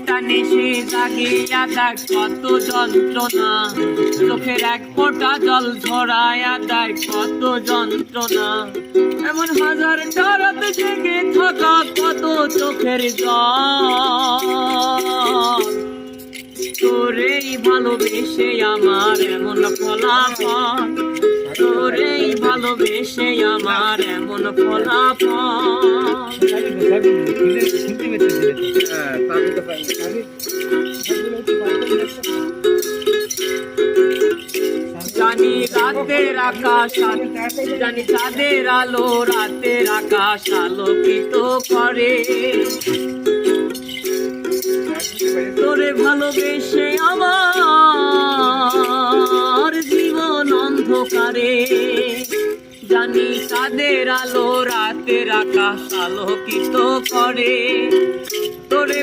টানে সে জাগিয়া দেখ কত যন্ত্রণা, চোখের এক ফোঁটা জল ঝরাইয়া দেখ কত যন্ত্রণা। এমন হাজার রাত জেগে থাকা কত চোখের জল, তোরেই ভালোবেসে আমার এমন ফলাফল, তোরেই ভালোবেসে আমার এমন ফলাফল। জানি রাতের আকাশ, জানি চাঁদের আলো রাতের আকাশ আলোকিত করে, তোরে ভালোবেসে আমার জীবন অন্ধকারে। জানি চাঁদের আলো রাতের আকাশ আলোকিত করে, তোরে